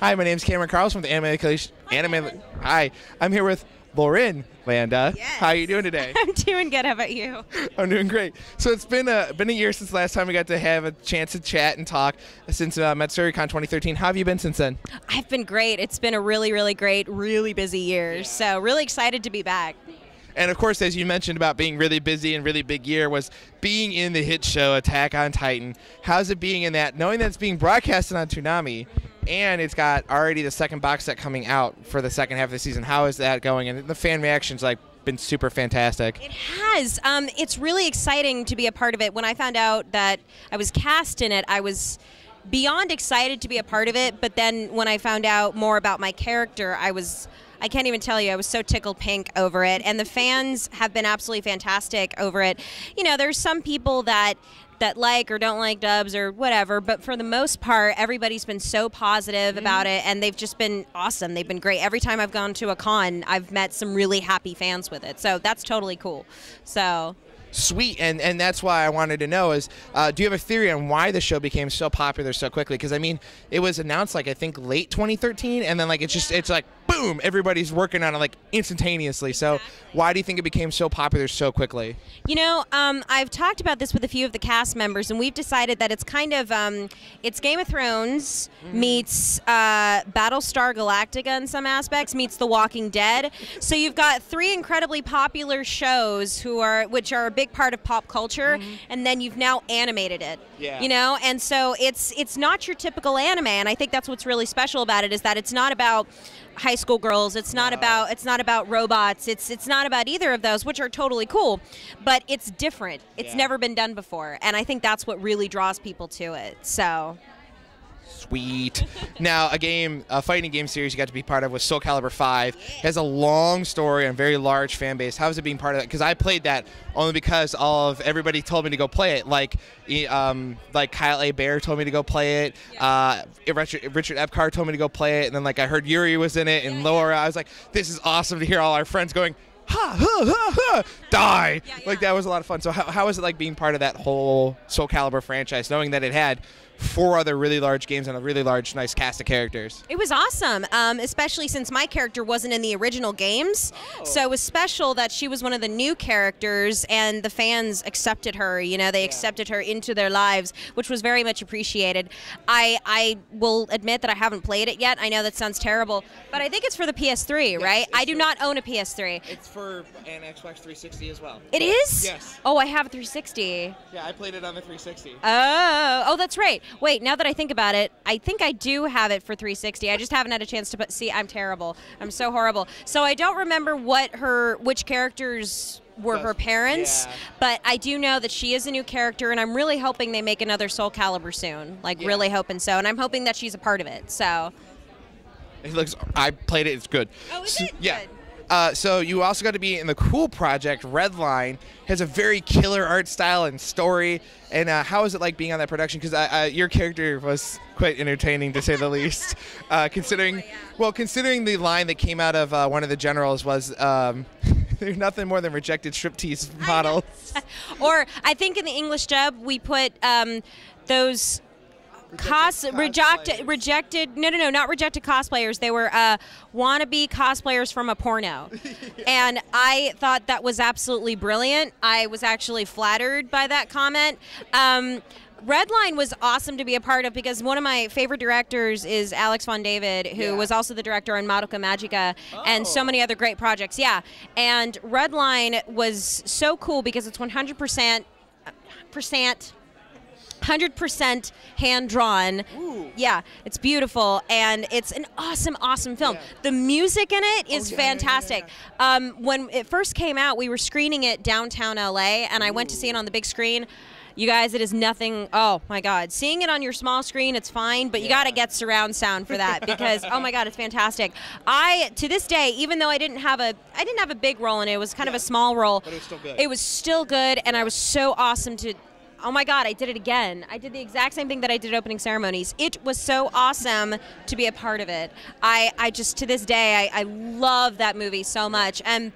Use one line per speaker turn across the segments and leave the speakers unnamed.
Hi, my name's Cameron Carlson from the Anime. Hi, I'm here with Lauren Landa.
Yes.
How are you doing today?
I'm doing good. How about you?
I'm doing great. So it's been a year since the last time we got to have a chance to chat and talk since Matsuricon 2013. How have you been since then?
I've been great. It's been a really, really great, really busy year.
Yeah.
So really excited to be back.
And of course, as you mentioned about being really busy and really big year, was being in the hit show Attack on Titan. How's it being in that, knowing that it's being broadcasted on Toonami, and it's got already the second box set coming out for the second half of the season? How is that going? And the fan reactions been super fantastic.
It has. It's really exciting to be a part of it. When I found out that I was cast in it, I was beyond excited to be a part of it. But then when I found out more about my character, I can't even tell you, I was so tickled pink over it. And the fans have been absolutely fantastic over it. You know, there's some people that like or don't like dubs or whatever, but for the most part, everybody's been so positive about it, and they've just been awesome. They've been great. Every time I've gone to a con, I've met some really happy fans with it. So that's totally cool. So...
Sweet, and that's why I wanted to know is, do you have a theory on why the show became so popular so quickly? Because, I mean, it was announced, I think, late 2013, and then, it's like, boom, everybody's working on it, instantaneously. So why do you think it became so popular so quickly?
You know, I've talked about this with a few of the cast members, and we've decided that it's kind of, it's Game of Thrones meets Battlestar Galactica in some aspects, meets The Walking Dead. So you've got three incredibly popular shows which are a big part of pop culture, and then you've now animated it.
Yeah.
You know, and so it's not your typical anime, and I think that's what's really special about it, is that it's not about high school girls, it's not about robots, it's not about either of those, which are totally cool, but it's different. It's never been done before, and I think that's what really draws people to it. So
Sweet. Now, a fighting game series you got to be part of was Soul Calibur 5. It has a long story and very large fan base. How is it being part of that? Because I played that only because everybody told me to go play it. Like Kyle A. Bear told me to go play it. Richard Epcar told me to go play it. And then I heard Yuri was in it and Laura. I was like, this is awesome to hear all our friends going, ha, ha, ha, ha, die. That was a lot of fun. So how is it being part of that whole Soul Calibur franchise, knowing that it had 4 other really large games and a really large, nice cast of characters?
It was awesome, especially since my character wasn't in the original games. So it was special that she was one of the new characters, and the fans accepted her. You know, they accepted her into their lives, which was very much appreciated. I will admit that I haven't played it yet. I know that sounds terrible, but I think it's for the PS3, right? I do not own a PS3.
It's for an Xbox 360 as well.
It is?
Yes.
Oh, I have a 360.
Yeah, I played it on the 360.
Oh, that's right. Wait, now that I think about it, I think I do have it for 360. I just haven't had a chance to see, I'm terrible. I'm so horrible. So I don't remember which characters were her parents, but I do know that she is a new character, and I'm really hoping they make another Soul Calibur soon. Really hoping so, and I'm hoping that she's a part of it. So
I played it. It's good.
Oh, is it?
Yeah.
Good.
So you also got to be in the cool project. Redline has a very killer art style and story. And how is it like being on that production? Because your character was quite entertaining, to say the least. Considering the line that came out of one of the generals was, "There's nothing more than rejected striptease models."
Or I think in the English dub we put those. Rejected not rejected cosplayers. They were wannabe cosplayers from a porno. And I thought that was absolutely brilliant. I was actually flattered by that comment. Redline was awesome to be a part of because one of my favorite directors is Alex Von David, who was also the director on Madoka Magica and so many other great projects. Yeah, and Redline was so cool because it's 100% hand-drawn.
Ooh.
Yeah, it's beautiful, and it's an awesome film. The music in it is fantastic. When it first came out, we were screening it downtown LA, and I went to see it on the big screen. You guys, it is nothing. Oh my God, seeing it on your small screen, it's fine, but you got to get surround sound for that because oh my God, it's fantastic. To this day, even though I didn't have a big role in it, it was kind of a small role.
But it was still good.
It was still good, and I was so awesome to. Oh my God, I did it again. I did the exact same thing that I did at opening ceremonies. It was so awesome to be a part of it. I just, to this day, I love that movie so much. And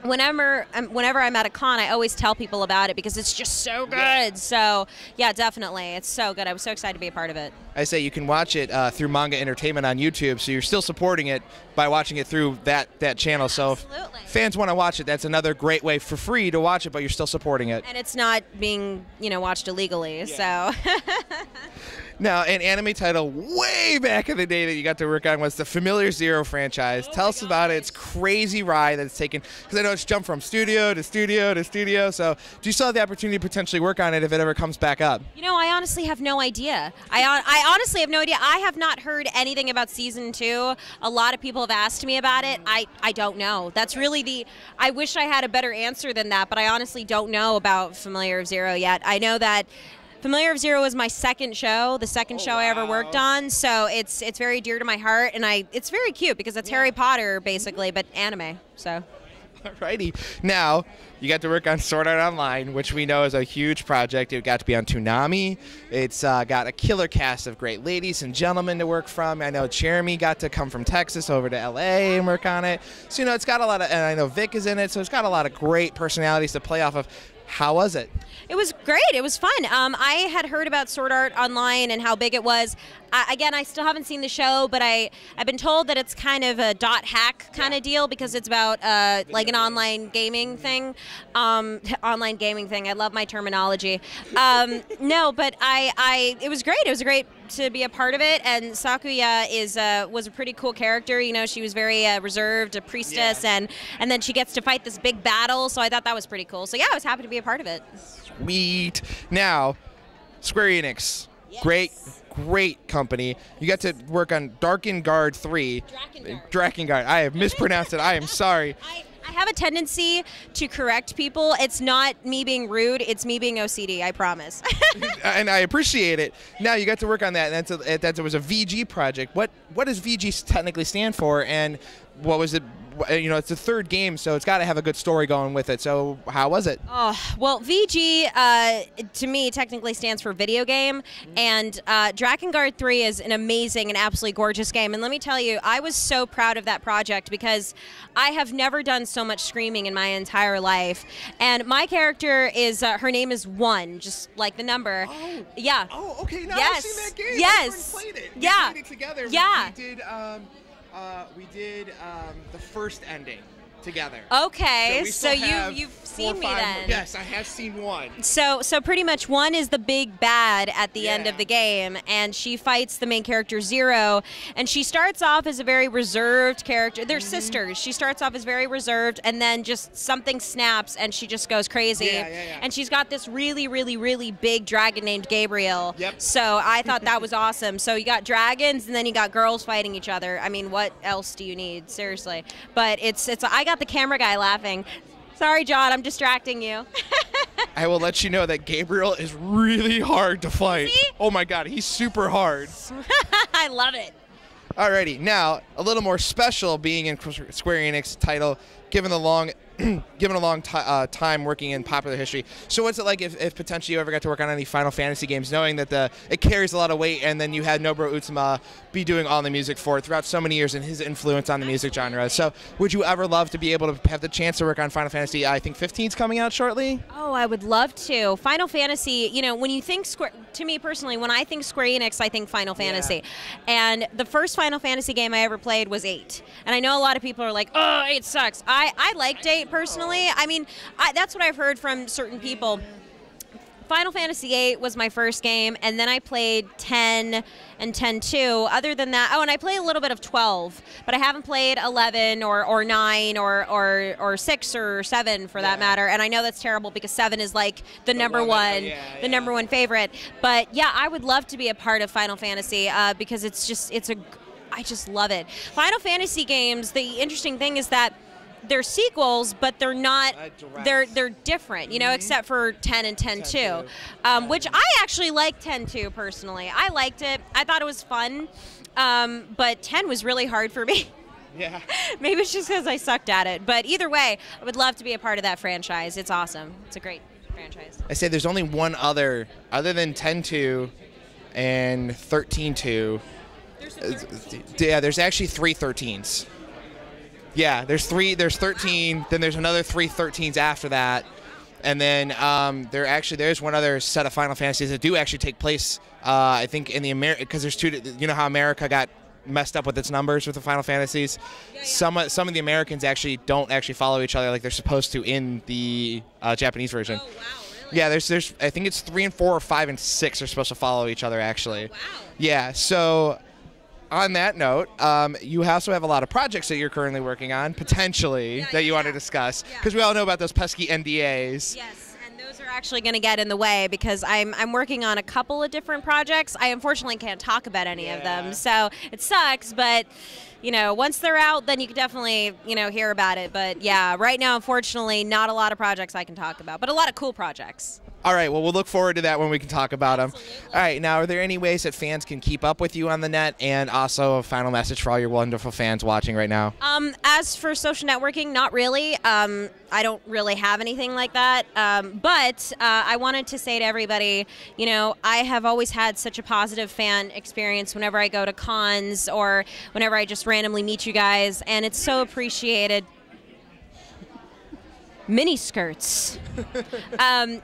whenever I'm at a con, I always tell people about it because it's just so good. So, yeah, definitely. It's so good. I was so excited to be a part of it.
I say you can watch it through Manga Entertainment on YouTube, so you're still supporting it by watching it through that channel. So if fans want to watch it, that's another great way for free to watch it, but you're still supporting it.
And it's not being, watched illegally, so.
Now, an anime title way back in the day that you got to work on was the Familiar Zero franchise. Tell us about it. It's crazy ride that it's taken, because I know it's jumped from studio to studio to studio. So do you still have the opportunity to potentially work on it if it ever comes back up?
I honestly have no idea. I honestly have no idea. I have not heard anything about season 2. A lot of people have asked me about it. I don't know. That's really I wish I had a better answer than that, but I honestly don't know about Familiar Zero yet. I know that Familiar of Zero was my second show, the second show I ever worked on, so it's very dear to my heart, and it's very cute because it's Harry Potter basically, but anime. So.
Alrighty. Now, you got to work on Sword Art Online, which we know is a huge project. It got to be on Toonami. It's got a killer cast of great ladies and gentlemen to work from. I know Jeremy got to come from Texas over to LA and work on it. So, it's got a lot of, and I know Vic is in it, so it's got a lot of great personalities to play off of. How was it? It was
great. It was fun. I had heard about Sword Art Online and how big it was. Again, I still haven't seen the show, but I've been told that it's kind of a dot hack kind of deal because it's about like an online gaming thing. Online gaming thing. I love my terminology. No, but it was great. It was great to be a part of it, and Sakuya was a pretty cool character. She was very reserved, a priestess, and then she gets to fight this big battle, so I thought that was pretty cool. So yeah, I was happy to be a part of it.
Sweet. Now, Square Enix, great company. You got to work on Drakengard 3. Drakengard. I have mispronounced it. I am sorry.
I have a tendency to correct people. It's not me being rude. It's me being OCD, I promise.
And I appreciate it. Now you got to work on that. And that was a VG project. What does VG technically stand for? And what was it? It's the third game, so it's got to have a good story going with it. So how was it?
Oh, well, VG, to me, technically stands for video game. And Drakengard 3 is an amazing and absolutely gorgeous game. And let me tell you, I was so proud of that project because I have never done so much screaming in my entire life. And my character is, her name is 1, just like the number.
Oh.
Yeah.
Oh, okay. Now
yes.
I've seen that game.
Yes.
My friend played it.
Yeah.
We played it together.
Yeah.
We did the first ending together.
Okay, so you've seen me then.
Yes, I have seen 1.
So pretty much 1 is the big bad at the end of the game, and she fights the main character 0, and she starts off as a very reserved character. They're sisters. She starts off as very reserved, and then just something snaps, and she just goes crazy. And she's got this really, really, really big dragon named Gabriel.
Yep.
So I thought that was awesome. So you got dragons, and then you got girls fighting each other. I mean, what else do you need? Seriously. But I got the camera guy laughing. Sorry, John, I'm distracting you.
I will let you know that Gabriel is really hard to fight. Oh my God, he's super hard.
I love it.
Alrighty, now a little more special being in Square Enix title, given a long time working in popular history. So what's it like if potentially you ever got to work on any Final Fantasy games, knowing that it carries a lot of weight, and then you had Nobuo Utsuma be doing all the music for it throughout so many years and his influence on the music genre. So would you ever love to be able to have the chance to work on Final Fantasy? I think 15's coming out shortly.
Oh, I would love to. Final Fantasy, when you think to me personally, when I think Square Enix, I think Final Fantasy. And the first Final Fantasy game I ever played was 8. And I know a lot of people are like, oh, 8 sucks. I liked 8 personally. I mean, that's what I've heard from certain people. Final Fantasy VIII was my first game, and then I played 10 and 10-2. Other than that, and I played a little bit of 12, but I haven't played 11 or 9 or 6 or 7 for that matter. And I know that's terrible because 7 is like the number one favorite. But yeah, I would love to be a part of Final Fantasy because I just love it. Final Fantasy games, the interesting thing is that they're sequels, but they're not. They're different, except for 10 and 10-2, which I actually like 10-2 personally. I liked it. I thought it was fun, but 10 was really hard for me.
Yeah.
Maybe it's just because I sucked at it. But either way, I would love to be a part of that franchise. It's awesome. It's a great franchise.
I say there's only one other than 10-2 and 13-2. There's actually 3 13s. Yeah, there's 13, then there's another 3 13s after that. And then there's one other set of Final Fantasies that do actually take place. I think in the because there's two. You know how America got messed up with its numbers with the Final Fantasies.
Yeah.
Some of the Americans actually don't actually follow each other like they're supposed to in the Japanese version.
Oh wow, really?
Yeah, there's I think it's 3 and 4 or 5 and 6 are supposed to follow each other actually.
Oh, wow.
Yeah, so on that note, you also have a lot of projects that you're currently working on, potentially, that you want to discuss, because we all know about those pesky NDAs.
Yes, and those are actually going to get in the way because I'm working on a couple of different projects. I unfortunately can't talk about any of them, so it sucks, but once they're out, then you can definitely, hear about it. But yeah, right now, unfortunately, not a lot of projects I can talk about, but a lot of cool projects.
All right, well, we'll look forward to that when we can talk about them.
Absolutely.
All right, now, are there any ways that fans can keep up with you on the net? And also a final message for all your wonderful fans watching right now.
As for social networking, not really. I don't really have anything like that. But I wanted to say to everybody, I have always had such a positive fan experience whenever I go to cons or whenever I just randomly meet you guys, and it's so appreciated. Mini skirts.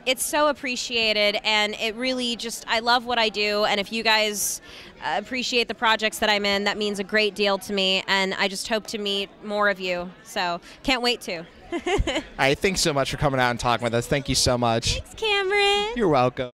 It's so appreciated, and it really I love what I do, and if you guys appreciate the projects that I'm in, that means a great deal to me, and I just hope to meet more of you. So can't wait to.
All right, thanks so much for coming out and talking with us. Thank you so much.
Thanks, Cameron.
You're welcome.